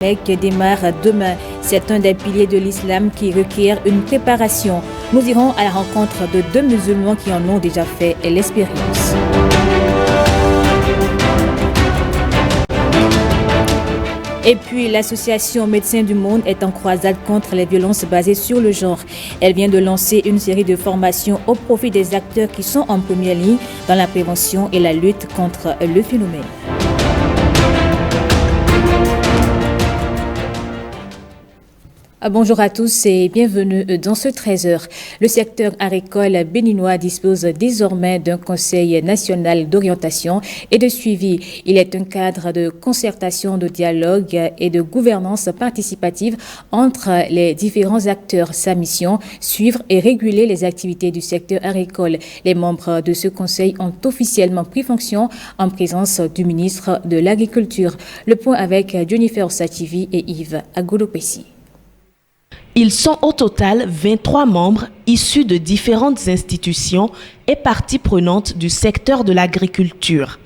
Qui démarre demain. C'est un des piliers de l'islam qui requiert une préparation. Nous irons à la rencontre de deux musulmans qui en ont déjà fait l'expérience. Et puis, l'association Médecins du Monde est en croisade contre les violences basées sur le genre. Elle vient de lancer une série de formations au profit des acteurs qui sont en première ligne dans la prévention et la lutte contre le phénomène. Bonjour à tous et bienvenue dans ce 13h. Le secteur agricole béninois dispose désormais d'un conseil national d'orientation et de suivi. Il est un cadre de concertation, de dialogue et de gouvernance participative entre les différents acteurs. Sa mission, suivre et réguler les activités du secteur agricole. Les membres de ce conseil ont officiellement pris fonction en présence du ministre de l'Agriculture. Le point avec Jennifer Sativi et Yves Agolopessi. Ils sont au total 23 membres issus de différentes institutions et parties prenantes du secteur de l'agriculture.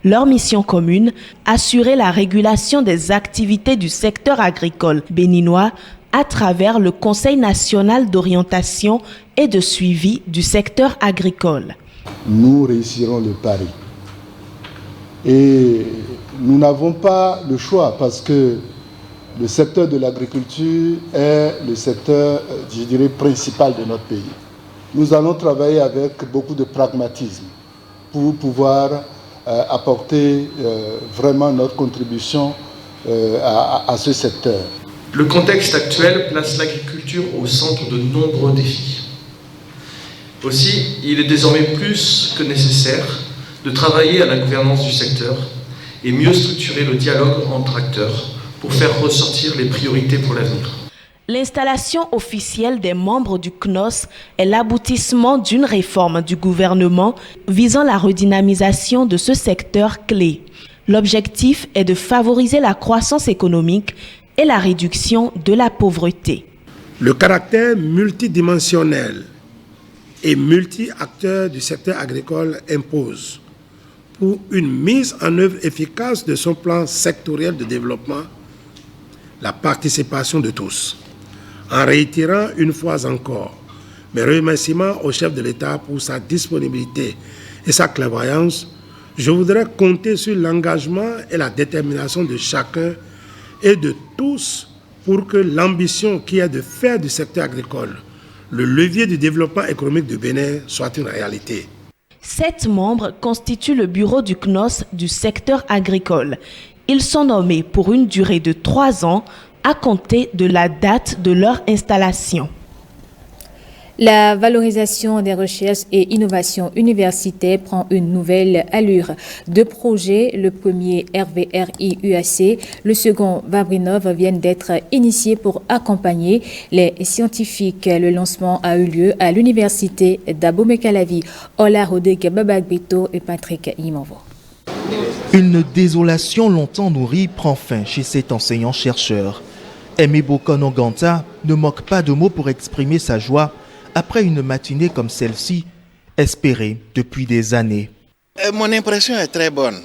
Leur mission commune, assurer la régulation des activités du secteur agricole béninois à travers le Conseil national d'orientation et de suivi du secteur agricole. Nous réussirons le pari. Et nous n'avons pas le choix parce que le secteur de l'agriculture est le secteur, je dirais, principal de notre pays. Nous allons travailler avec beaucoup de pragmatisme pour pouvoir apporter vraiment notre contribution à ce secteur. Le contexte actuel place l'agriculture au centre de nombreux défis. Aussi, il est désormais plus que nécessaire de travailler à la gouvernance du secteur et mieux structurer le dialogue entre acteurs pour faire ressortir les priorités pour l'avenir. L'installation officielle des membres du CNOS est l'aboutissement d'une réforme du gouvernement visant la redynamisation de ce secteur clé. L'objectif est de favoriser la croissance économique et la réduction de la pauvreté. Le caractère multidimensionnel et multi-acteur du secteur agricole impose, pour une mise en œuvre efficace de son plan sectoriel de développement, la participation de tous. En réitérant une fois encore mes remerciements au chef de l'État pour sa disponibilité et sa clairvoyance, je voudrais compter sur l'engagement et la détermination de chacun et de tous pour que l'ambition qui est de faire du secteur agricole le levier du développement économique du Bénin soit une réalité. 7 membres constituent le bureau du CNOS du secteur agricole. Ils sont nommés pour une durée de 3 ans à compter de la date de leur installation. La valorisation des recherches et innovations universitaires prend une nouvelle allure. 2 projets, le premier RVRI UAC, le second Vabrinov, viennent d'être initiés pour accompagner les scientifiques. Le lancement a eu lieu à l'université d'Abomey-Calavi. Ola Rodrigue Babagbito et Patrick Imanvo. Une désolation longtemps nourrie prend fin chez cet enseignant-chercheur. Aimé Bokonoganta ne manque pas de mots pour exprimer sa joie après une matinée comme celle-ci, espérée depuis des années. Mon impression est très bonne.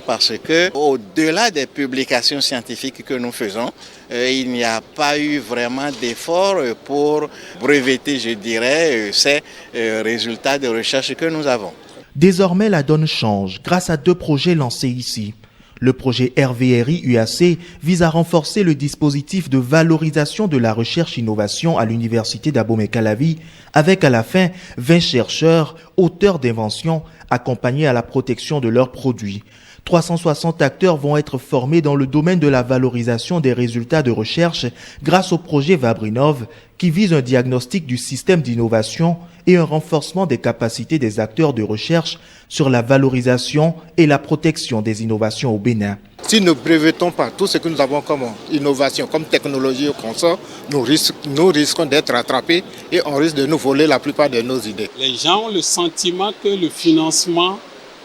Parce que, au-delà des publications scientifiques que nous faisons, il n'y a pas eu vraiment d'effort pour breveter, je dirais, ces résultats de recherche que nous avons. Désormais, la donne change grâce à 2 projets lancés ici. Le projet RVRI UAC vise à renforcer le dispositif de valorisation de la recherche-innovation à l'université d'Abomey-Calavi avec à la fin 20 chercheurs, auteurs d'inventions, accompagnés à la protection de leurs produits. 360 acteurs vont être formés dans le domaine de la valorisation des résultats de recherche grâce au projet Vabrinov qui vise un diagnostic du système d'innovation et un renforcement des capacités des acteurs de recherche sur la valorisation et la protection des innovations au Bénin. Si nous ne brevetons pas tout ce que nous avons comme innovation, comme technologie ou consort, nous risquons d'être rattrapés et on risque de nous voler la plupart de nos idées. Les gens ont le sentiment que le financement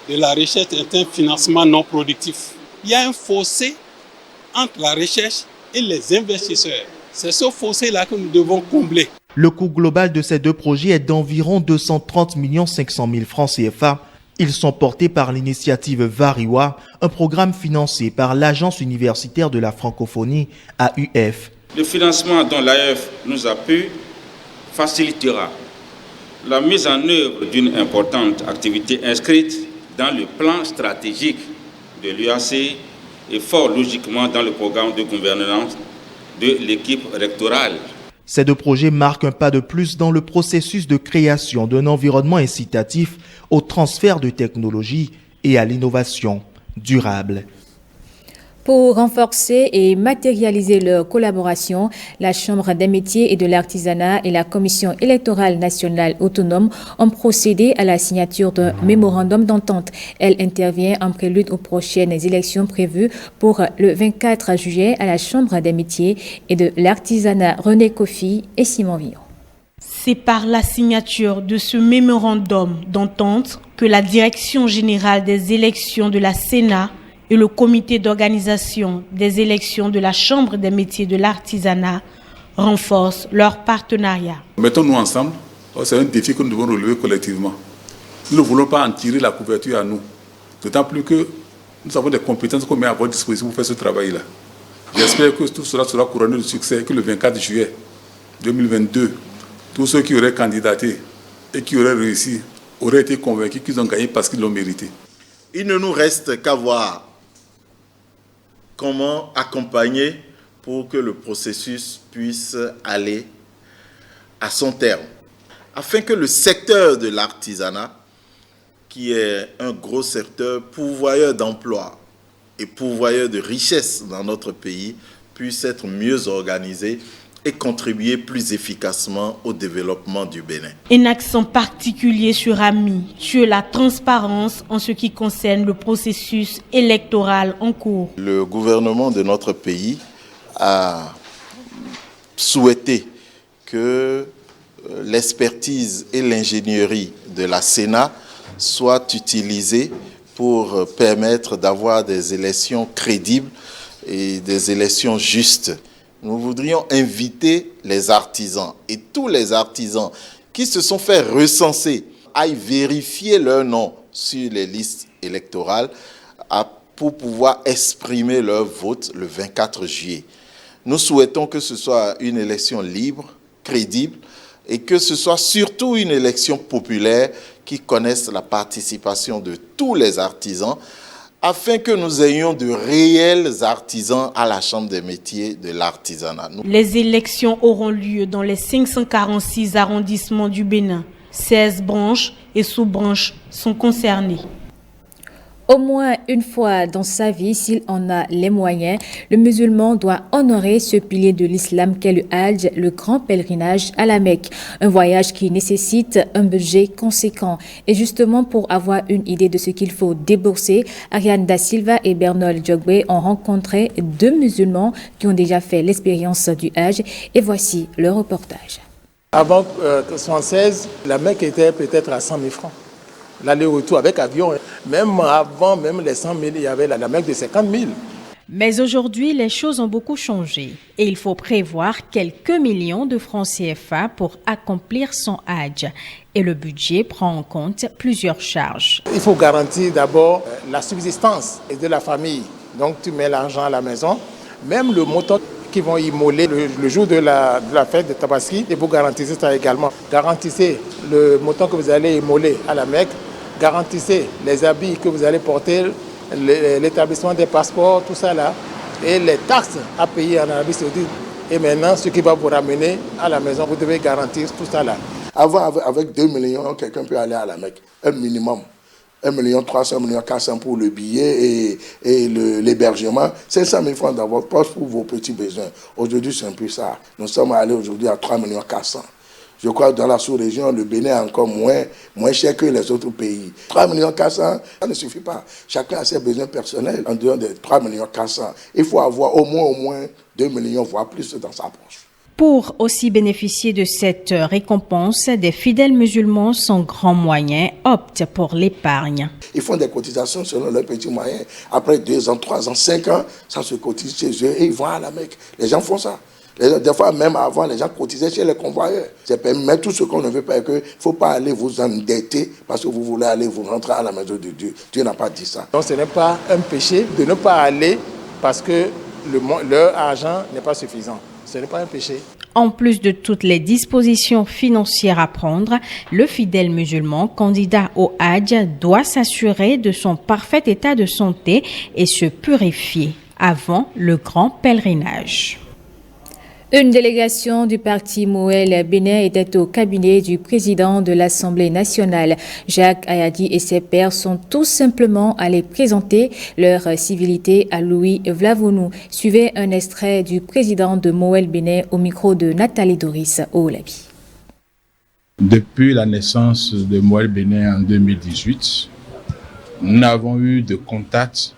de la recherche est un financement non productif. Il y a un fossé entre la recherche et les investisseurs. C'est ce fossé-là que nous devons combler. Le coût global de ces 2 projets est d'environ 230 500 000 francs CFA Ils sont portés par l'initiative Variwa, un programme financé par l'Agence universitaire de la francophonie, AUF. Le financement dont l'AUF nous appuie facilitera la mise en œuvre d'une importante activité inscrite dans le plan stratégique de l'UAC et fort logiquement dans le programme de gouvernance de l'équipe rectorale. Ces deux projets marquent un pas de plus dans le processus de création d'un environnement incitatif au transfert de technologies et à l'innovation durable. Pour renforcer et matérialiser leur collaboration, la Chambre des métiers et de l'artisanat et la Commission électorale nationale autonome ont procédé à la signature d'un mémorandum d'entente. Elle intervient en prélude aux prochaines élections prévues pour le 24 juillet à la Chambre des métiers et de l'artisanat. René Kofi et Simon Villon. C'est par la signature de ce mémorandum d'entente que la Direction générale des élections de la Sénat et le comité d'organisation des élections de la Chambre des métiers de l'artisanat renforcent leur partenariat. Mettons-nous ensemble, c'est un défi que nous devons relever collectivement. Nous ne voulons pas en tirer la couverture à nous, d'autant plus que nous avons des compétences qu'on met à votre disposition pour faire ce travail-là. J'espère que tout cela sera couronné de succès et que le 24 juillet 2022, tous ceux qui auraient candidaté et qui auraient réussi auraient été convaincus qu'ils ont gagné parce qu'ils l'ont mérité. Il ne nous reste qu'à voir comment accompagner pour que le processus puisse aller à son terme, afin que le secteur de l'artisanat, qui est un gros secteur pourvoyeur d'emplois et pourvoyeur de richesses dans notre pays, puisse être mieux organisé et contribuer plus efficacement au développement du Bénin. Un accent particulier sera mis sur la transparence en ce qui concerne le processus électoral en cours. Le gouvernement de notre pays a souhaité que l'expertise et l'ingénierie de la Sénat soient utilisées pour permettre d'avoir des élections crédibles et des élections justes. Nous voudrions inviter les artisans et tous les artisans qui se sont fait recenser à vérifier leur nom sur les listes électorales pour pouvoir exprimer leur vote le 24 juillet. Nous souhaitons que ce soit une élection libre, crédible et que ce soit surtout une élection populaire qui connaisse la participation de tous les artisans, afin que nous ayons de réels artisans à la Chambre des métiers de l'artisanat. Les élections auront lieu dans les 546 arrondissements du Bénin. 16 branches et sous-branches sont concernées. Au moins une fois dans sa vie, s'il en a les moyens, le musulman doit honorer ce pilier de l'islam qu'est le Hajj, le grand pèlerinage à la Mecque. Un voyage qui nécessite un budget conséquent. Et justement, pour avoir une idée de ce qu'il faut débourser, Ariane Da Silva et Bernol Djogbe ont rencontré deux musulmans qui ont déjà fait l'expérience du Hajj. Et voici le reportage. Avant 1976, la Mecque était peut-être à 100 000 francs. L'aller-retour avec avion, même avant même les 100 000, il y avait la Mecque de 50 000. Mais aujourd'hui, les choses ont beaucoup changé et il faut prévoir quelques millions de francs CFA pour accomplir son Hajj. Et le budget prend en compte plusieurs charges. Il faut garantir d'abord la subsistance de la famille. Donc tu mets l'argent à la maison, même le montant qui vont immoler le jour de la fête de Tabaski, et vous garantissez ça également. Garantissez le montant que vous allez immoler à la Mecque, garantissez les habits que vous allez porter, l'établissement des passeports, tout ça là, et les taxes à payer en Arabie Saoudite. Et maintenant, ce qui va vous ramener à la maison, vous devez garantir tout ça là. Avant, avec 2 millions, quelqu'un peut aller à la Mecque, un minimum. 1,3 million, 1,4 million pour le billet et l'hébergement. 500 000 francs dans votre poche pour vos petits besoins. Aujourd'hui, c'est un peu ça. Nous sommes allés aujourd'hui à 3,4 millions. Je crois que dans la sous-région, le Bénin est encore moins cher que les autres pays. 3,4 millions, ça ne suffit pas. Chacun a ses besoins personnels en dehors des 3,4 millions. Il faut avoir au moins 2 millions, voire plus dans sa poche. Pour aussi bénéficier de cette récompense, des fidèles musulmans sans grands moyens optent pour l'épargne. Ils font des cotisations selon leurs petits moyens. Après 2 ans, 3 ans, 5 ans, ça se cotise chez eux et ils vont à la Mecque. Les gens font ça. Des fois, même avant, les gens cotisaient chez les convoyeurs. Mais tout ce qu'on ne veut pas, c'est qu'il ne faut pas aller vous endetter parce que vous voulez aller vous rentrer à la maison de Dieu. Dieu n'a pas dit ça. Donc ce n'est pas un péché de ne pas aller parce que leur argent n'est pas suffisant. Ce n'est pas un péché. En plus de toutes les dispositions financières à prendre, le fidèle musulman candidat au Hajj doit s'assurer de son parfait état de santé et se purifier avant le grand pèlerinage. Une délégation du parti Moël Bénin était au cabinet du président de l'Assemblée nationale. Jacques Ayadi et ses pairs sont tout simplement allés présenter leur civilité à Louis Vlavonou. Suivez un extrait du président de Moël Bénin au micro de Nathalie Doris Oulabi. Depuis la naissance de Moël Bénin en 2018, nous n'avons eu de contact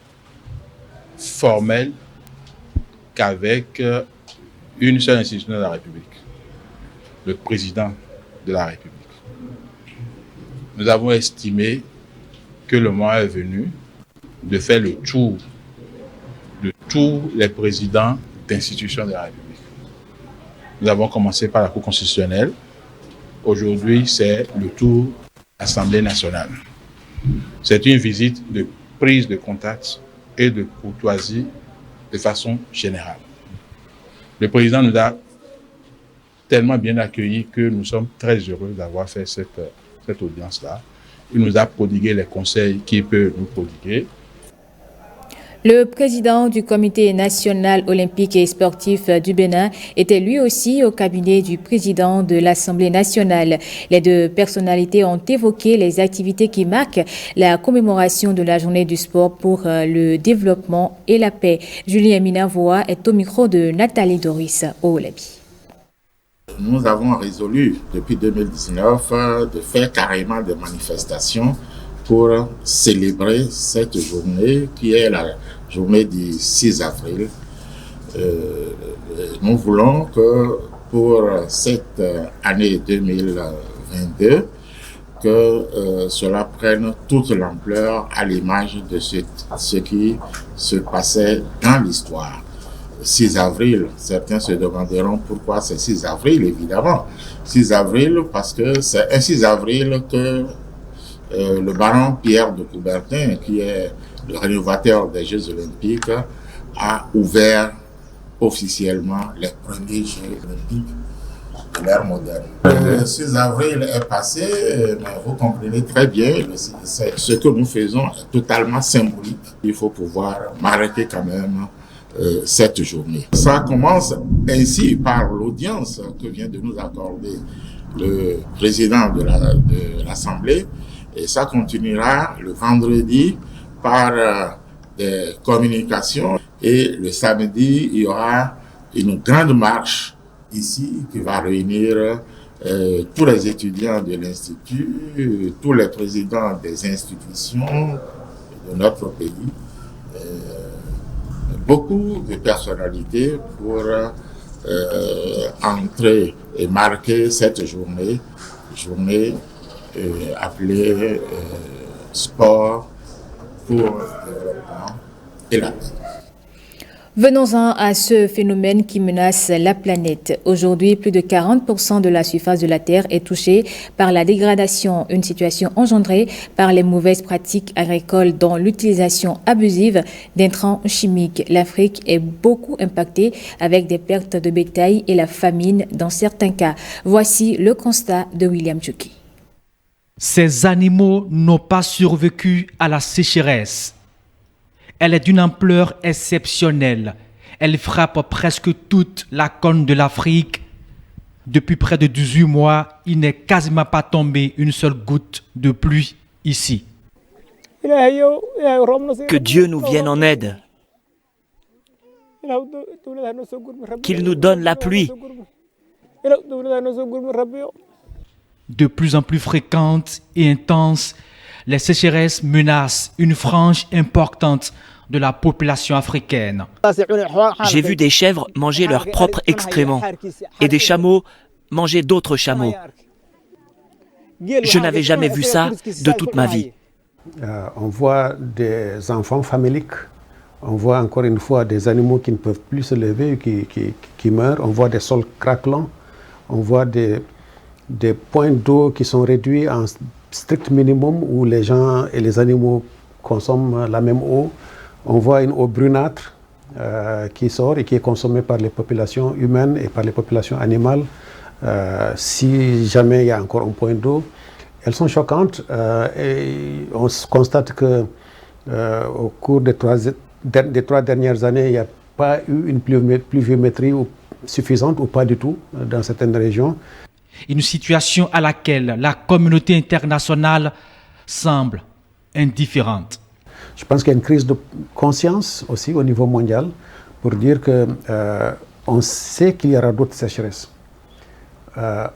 formel qu'avec une seule institution de la République, le président de la République. Nous avons estimé que le moment est venu de faire le tour de tous les présidents d'institutions de la République. Nous avons commencé par la Cour constitutionnelle. Aujourd'hui, c'est le tour de l'Assemblée nationale. C'est une visite de prise de contact et de courtoisie de façon générale. Le président nous a tellement bien accueillis que nous sommes très heureux d'avoir fait cette audience-là. Il nous a prodigué les conseils qu'il peut nous prodiguer. Le président du comité national olympique et sportif du Bénin était lui aussi au cabinet du président de l'Assemblée nationale. Les deux personnalités ont évoqué les activités qui marquent la commémoration de la journée du sport pour le développement et la paix. Julien Minavoa est au micro de Nathalie Doris Oulabi. Nous avons résolu depuis 2019 de faire carrément des manifestations pour célébrer cette journée qui est la journée du 6 avril. Nous voulons que pour cette année 2022, que cela prenne toute l'ampleur à l'image de ce qui se passait dans l'histoire. 6 avril, certains se demanderont pourquoi c'est 6 avril, évidemment. 6 avril parce que c'est un 6 avril que le baron Pierre de Coubertin, qui est le rénovateur des Jeux Olympiques, a ouvert officiellement les premiers Jeux Olympiques de l'ère moderne. Le 6 avril est passé, mais vous comprenez très bien, ce que nous faisons est totalement symbolique. Il faut pouvoir marquer quand même cette journée. Ça commence ainsi par l'audience que vient de nous accorder le président de l'Assemblée, et ça continuera le vendredi par des communications, et le samedi il y aura une grande marche ici qui va réunir tous les étudiants de l'Institut, tous les présidents des institutions de notre pays, beaucoup de personnalités pour entrer et marquer cette journée appelée sport pour le développement et la paix. Venons-en à ce phénomène qui menace la planète. Aujourd'hui, plus de 40% de la surface de la Terre est touchée par la dégradation, une situation engendrée par les mauvaises pratiques agricoles dont l'utilisation abusive d'intrants chimiques. L'Afrique est beaucoup impactée avec des pertes de bétail et la famine dans certains cas. Voici le constat de William Tchouki. Ces animaux n'ont pas survécu à la sécheresse. Elle est d'une ampleur exceptionnelle. Elle frappe presque toute la cône de l'Afrique. Depuis près de 18 mois, il n'est quasiment pas tombé une seule goutte de pluie ici. Que Dieu nous vienne en aide. Qu'il nous donne la pluie. De plus en plus fréquentes et intenses, les sécheresses menacent une frange importante de la population africaine. J'ai vu des chèvres manger leurs propres excréments et des chameaux manger d'autres chameaux. Je n'avais jamais vu ça de toute ma vie. On voit des enfants faméliques, On voit encore une fois des animaux qui ne peuvent plus se lever, qui meurent. On voit des sols craquelants. On voit des points d'eau qui sont réduits en strict minimum où les gens et les animaux consomment la même eau. On voit une eau brunâtre qui sort et qui est consommée par les populations humaines et par les populations animales. Si jamais il y a encore un point d'eau, elles sont choquantes et on constate que au cours des trois dernières années, il n'y a pas eu une pluviométrie suffisante ou pas du tout dans certaines régions. Une situation à laquelle la communauté internationale semble indifférente. Je pense qu'il y a une crise de conscience aussi au niveau mondial pour dire que on sait qu'il y aura d'autres sécheresses.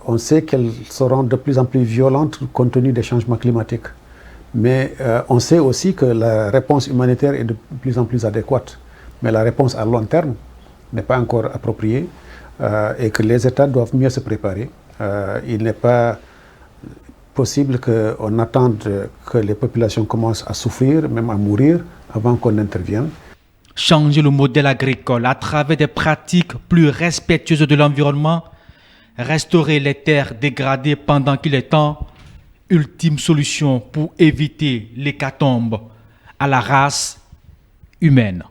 On sait qu'elles seront de plus en plus violentes compte tenu des changements climatiques. Mais on sait aussi que la réponse humanitaire est de plus en plus adéquate. Mais la réponse à long terme n'est pas encore appropriée et que les États doivent mieux se préparer. Il n'est pas possible qu'on attende que les populations commencent à souffrir, même à mourir, avant qu'on intervienne. Changer le modèle agricole à travers des pratiques plus respectueuses de l'environnement, restaurer les terres dégradées pendant qu'il est temps, ultime solution pour éviter l'hécatombe à la race humaine.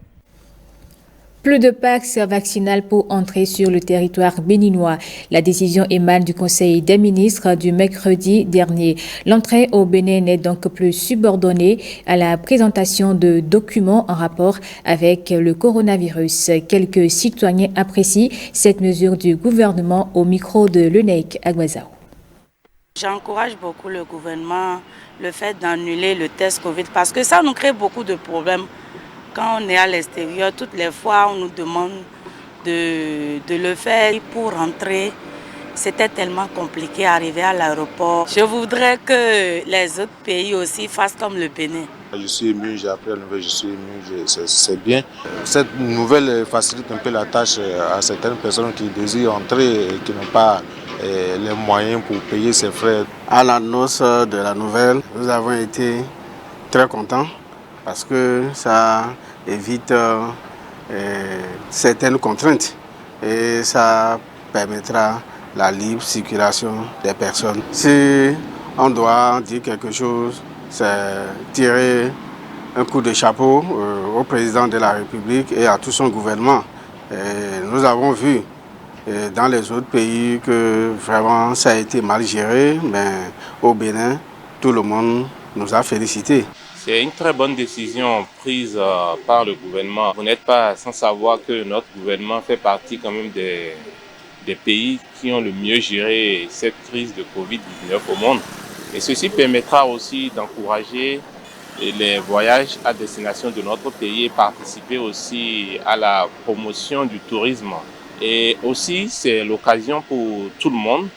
Plus de pass vaccinal pour entrer sur le territoire béninois. La décision émane du Conseil des ministres du mercredi dernier. L'entrée au Bénin n'est donc plus subordonnée à la présentation de documents en rapport avec le coronavirus. Quelques citoyens apprécient cette mesure du gouvernement au micro de l'UNEC à Guazao. J'encourage beaucoup le gouvernement, le fait d'annuler le test Covid parce que ça nous crée beaucoup de problèmes. Quand on est à l'extérieur, toutes les fois, on nous demande de le faire pour rentrer. C'était tellement compliqué d'arriver à l'aéroport. Je voudrais que les autres pays aussi fassent comme le Bénin. Je suis ému, j'ai appris la nouvelle, je suis ému, c'est bien. Cette nouvelle facilite un peu la tâche à certaines personnes qui désirent entrer et qui n'ont pas les moyens pour payer ses frais. À l'annonce de la nouvelle, nous avons été très contents parce que ça évite certaines contraintes et ça permettra la libre circulation des personnes. Si on doit dire quelque chose, c'est tirer un coup de chapeau au président de la République et à tout son gouvernement. Et nous avons vu dans les autres pays que vraiment ça a été mal géré, mais au Bénin, tout le monde nous a félicités. C'est une très bonne décision prise par le gouvernement. Vous n'êtes pas sans savoir que notre gouvernement fait partie quand même des pays qui ont le mieux géré cette crise de Covid-19 au monde. Et ceci permettra aussi d'encourager les voyages à destination de notre pays et participer aussi à la promotion du tourisme. Et aussi, c'est l'occasion pour tout le monde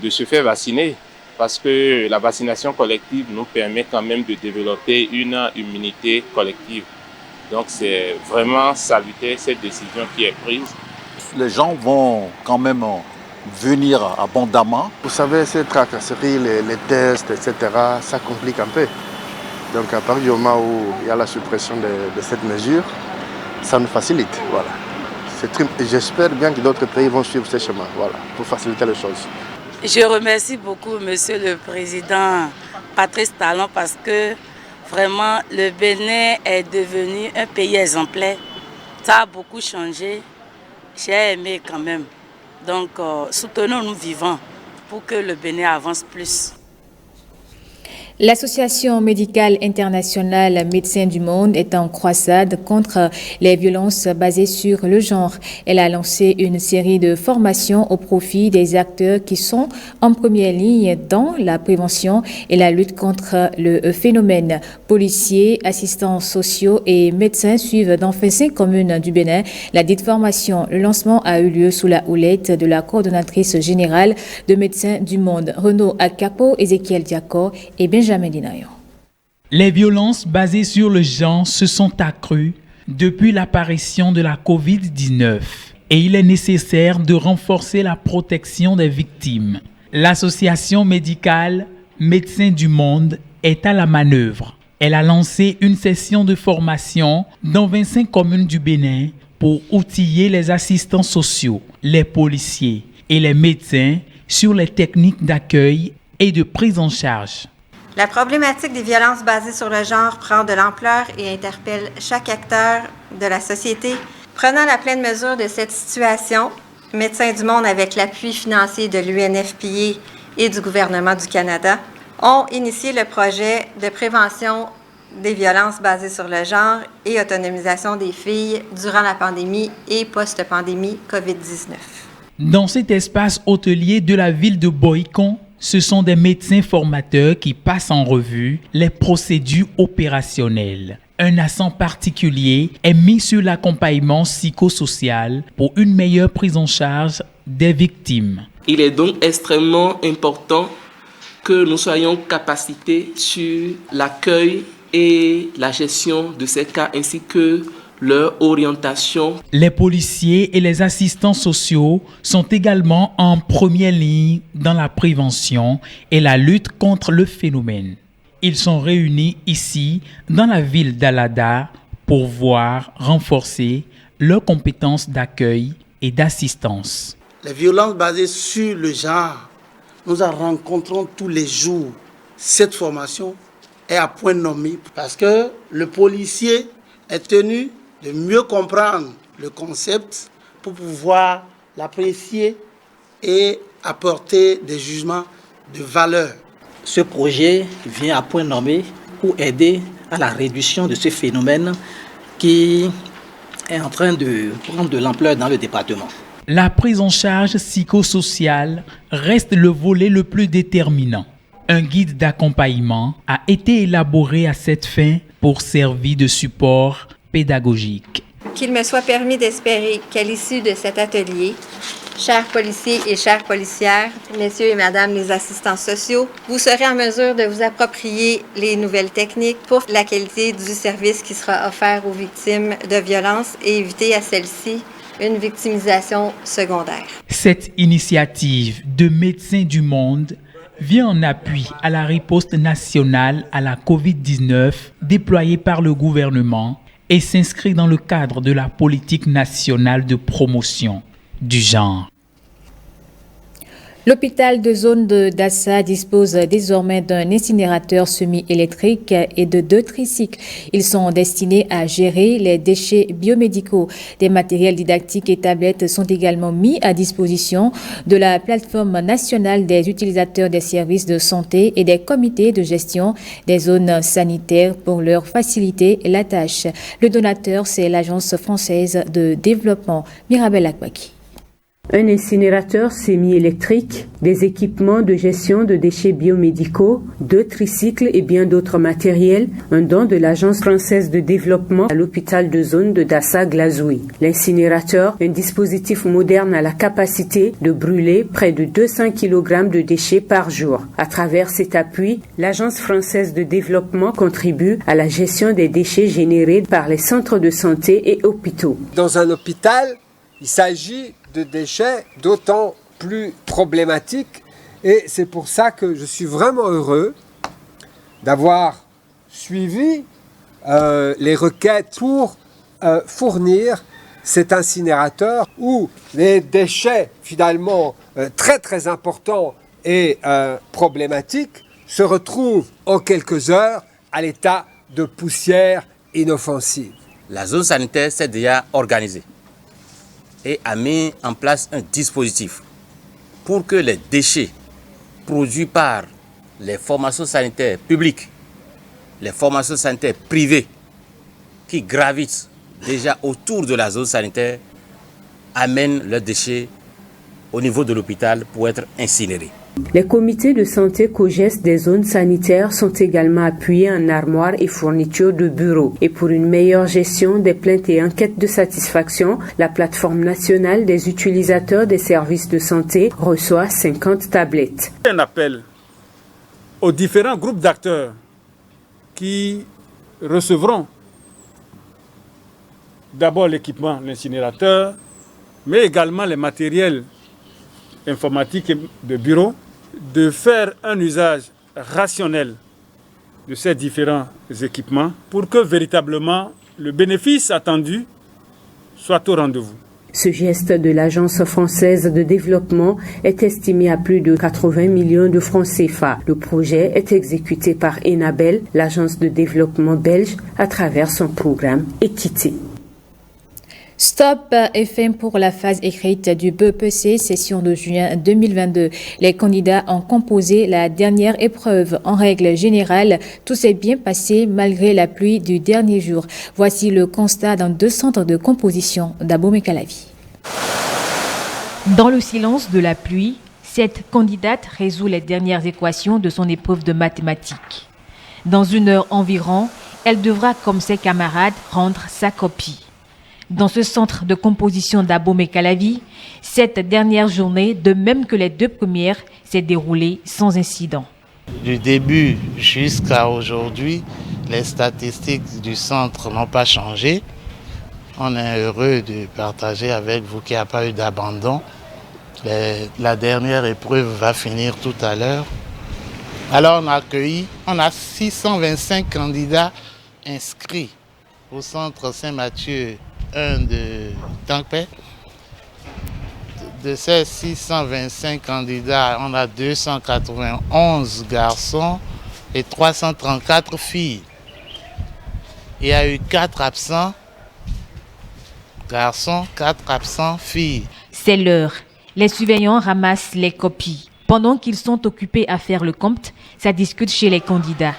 de se faire vacciner parce que la vaccination collective nous permet quand même de développer une immunité collective. Donc c'est vraiment salutaire cette décision qui est prise. Les gens vont quand même venir abondamment. Vous savez, ces tracasseries, les tests, etc., ça complique un peu. Donc à partir du moment où il y a la suppression de cette mesure, ça nous facilite. Voilà. J'espère bien que d'autres pays vont suivre ce chemin, voilà, pour faciliter les choses. Je remercie beaucoup Monsieur le Président Patrice Talon parce que vraiment le Bénin est devenu un pays exemplaire. Ça a beaucoup changé. J'ai aimé quand même. Donc soutenons-nous vivants pour que le Bénin avance plus. L'Association médicale internationale Médecins du Monde est en croisade contre les violences basées sur le genre. Elle a lancé une série de formations au profit des acteurs qui sont en première ligne dans la prévention et la lutte contre le phénomène. Policiers, assistants sociaux et médecins suivent dans 25 communes du Bénin la dite formation. Le lancement a eu lieu sous la houlette de la coordonnatrice générale de Médecins du Monde, Renaud Akapo, Ezekiel Diako et Benjamin. Les violences basées sur le genre se sont accrues depuis l'apparition de la COVID-19 et il est nécessaire de renforcer la protection des victimes. L'association médicale Médecins du Monde est à la manœuvre. Elle a lancé une session de formation dans 25 communes du Bénin pour outiller les assistants sociaux, les policiers et les médecins sur les techniques d'accueil et de prise en charge. La problématique des violences basées sur le genre prend de l'ampleur et interpelle chaque acteur de la société. Prenant la pleine mesure de cette situation, Médecins du Monde, avec l'appui financier de l'UNFPA et du gouvernement du Canada, ont initié le projet de prévention des violences basées sur le genre et autonomisation des filles durant la pandémie et post-pandémie COVID-19. Dans cet espace hôtelier de la ville de Boïcon, ce sont des médecins formateurs qui passent en revue les procédures opérationnelles. Un accent particulier est mis sur l'accompagnement psychosocial pour une meilleure prise en charge des victimes. Il est donc extrêmement important que nous soyons capacités sur l'accueil et la gestion de ces cas ainsi que leur orientation. Les policiers et les assistants sociaux sont également en première ligne dans la prévention et la lutte contre le phénomène. Ils sont réunis ici dans la ville d'Alada pour voir renforcer leurs compétences d'accueil et d'assistance. Les violences basées sur le genre, nous en rencontrons tous les jours. Cette formation est à point nommé parce que le policier est tenu de mieux comprendre le concept pour pouvoir l'apprécier et apporter des jugements de valeur. Ce projet vient à point nommé pour aider à la réduction de ce phénomène qui est en train de prendre de l'ampleur dans le département. La prise en charge psychosociale reste le volet le plus déterminant. Un guide d'accompagnement a été élaboré à cette fin pour servir de support pédagogique. Qu'il me soit permis d'espérer qu'à l'issue de cet atelier, chers policiers et chères policières, messieurs et madame les assistants sociaux, vous serez en mesure de vous approprier les nouvelles techniques pour la qualité du service qui sera offert aux victimes de violences et éviter à celles-ci une victimisation secondaire. Cette initiative de Médecins du Monde vient en appui à la riposte nationale à la COVID-19 déployée par le gouvernement et s'inscrit dans le cadre de la politique nationale de promotion du genre. L'hôpital de zone de Dassa dispose désormais d'un incinérateur semi-électrique et de 2 tricycles. Ils sont destinés à gérer les déchets biomédicaux. Des matériels didactiques et tablettes sont également mis à disposition de la plateforme nationale des utilisateurs des services de santé et des comités de gestion des zones sanitaires pour leur faciliter la tâche. Le donateur, c'est l'Agence française de développement. Mirabel Akwaki. Un incinérateur semi-électrique, des équipements de gestion de déchets biomédicaux, 2 tricycles et bien d'autres matériels, un don de l'Agence française de développement à l'hôpital de zone de Dassa-Glazoui. L'incinérateur, un dispositif moderne à la capacité de brûler près de 200 kg de déchets par jour. À travers cet appui, l'Agence française de développement contribue à la gestion des déchets générés par les centres de santé et hôpitaux. Dans un hôpital, il s'agit de déchets d'autant plus problématiques et c'est pour ça que je suis vraiment heureux d'avoir suivi les requêtes pour fournir cet incinérateur où les déchets finalement très très importants et problématiques se retrouvent en quelques heures à l'état de poussière inoffensive. La zone sanitaire s'est déjà organisée et a mis en place un dispositif pour que les déchets produits par les formations sanitaires publiques, les formations sanitaires privées qui gravitent déjà autour de la zone sanitaire amènent leurs déchets au niveau de l'hôpital pour être incinérés. Les comités de santé COGES des zones sanitaires sont également appuyés en armoires et fournitures de bureaux. Et pour une meilleure gestion des plaintes et enquêtes de satisfaction, la plateforme nationale des utilisateurs des services de santé reçoit 50 tablettes. Un appel aux différents groupes d'acteurs qui recevront d'abord l'équipement, l'incinérateur, mais également les matériels informatiques et de bureau, de faire un usage rationnel de ces différents équipements pour que véritablement le bénéfice attendu soit au rendez-vous. Ce geste de l'Agence française de développement est estimé à plus de 80 millions de francs CFA. Le projet est exécuté par Enabel, l'agence de développement belge, à travers son programme Équité. Stop et fin pour la phase écrite du BEPC, session de juin 2022. Les candidats ont composé la dernière épreuve. En règle générale, tout s'est bien passé malgré la pluie du dernier jour. Voici le constat dans 2 centres de composition d'Abomey-Calavi. Dans le silence de la pluie, cette candidate résout les dernières équations de son épreuve de mathématiques. Dans 1 heure environ, elle devra, comme ses camarades, rendre sa copie. Dans ce centre de composition d'Abomey-Calavi, cette dernière journée, de même que les 2 premières, s'est déroulée sans incident. Du début jusqu'à aujourd'hui, les statistiques du centre n'ont pas changé. On est heureux de partager avec vous qu'il n'y a pas eu d'abandon. La dernière épreuve va finir tout à l'heure. Alors on a 625 candidats inscrits au centre Saint-Mathieu 1 de Tankpé. De ces 625 candidats, on a 291 garçons et 334 filles. Il y a eu 4 absents garçons, 4 absents filles. C'est l'heure. Les surveillants ramassent les copies. Pendant qu'ils sont occupés à faire le compte, ça discute chez les candidats.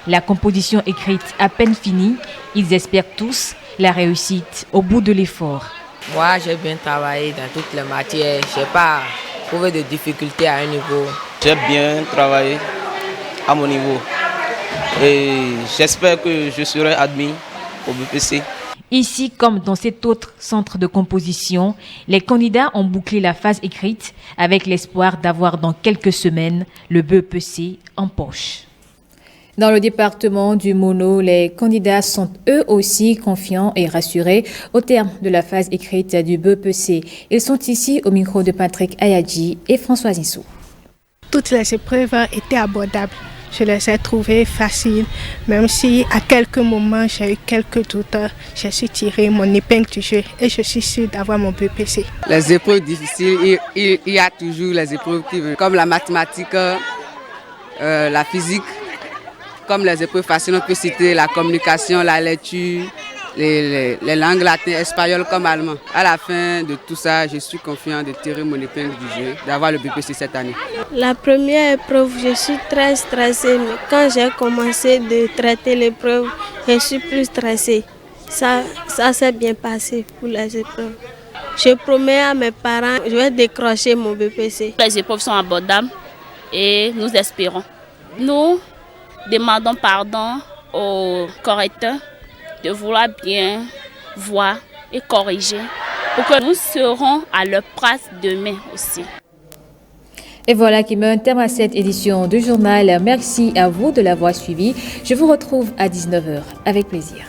La composition écrite à peine finie, ils espèrent tous la réussite au bout de l'effort. Moi, j'ai bien travaillé dans toutes les matières. Je n'ai pas trouvé de difficultés à un niveau. J'ai bien travaillé à mon niveau et j'espère que je serai admis au BEPC. Ici, comme dans cet autre centre de composition, les candidats ont bouclé la phase écrite avec l'espoir d'avoir dans quelques semaines le BEPC en poche. Dans le département du Mono, les candidats sont eux aussi confiants et rassurés au terme de la phase écrite du BEPC. Ils sont ici au micro de Patrick Ayadji et François Issou. Toutes les épreuves étaient abordables. Je les ai trouvées faciles, même si à quelques moments j'ai eu quelques doutes. J'ai su tirer mon épingle du jeu et je suis sûre d'avoir mon BEPC. Les épreuves difficiles, il y a toujours les épreuves qui veulent, comme la mathématique, la physique. Comme les épreuves faciles, on peut citer la communication, la lecture, les langues latines, espagnol comme allemand. À la fin de tout ça, je suis confiant de tirer mon épingle du jeu, d'avoir le BEPC cette année. La première épreuve, je suis très stressée, mais quand j'ai commencé de traiter l'épreuve, je suis plus stressée. Ça s'est bien passé pour les épreuves. Je promets à mes parents, je vais décrocher mon BEPC. Les épreuves sont abordables et nous espérons. Nous demandons pardon aux correcteurs de vouloir bien voir et corriger pour que nous serons à leur place demain aussi. Et voilà qui met un terme à cette édition du journal. Merci à vous de l'avoir suivi. Je vous retrouve à 19h avec plaisir.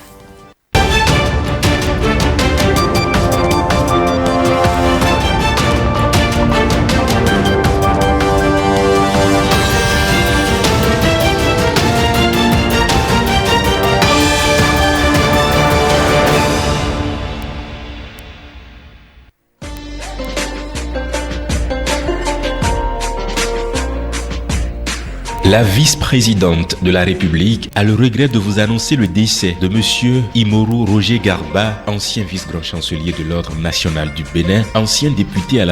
La vice-présidente de la République a le regret de vous annoncer le décès de M. Imoru Roger Garba, ancien vice-grand chancelier de l'Ordre national du Bénin, ancien député à la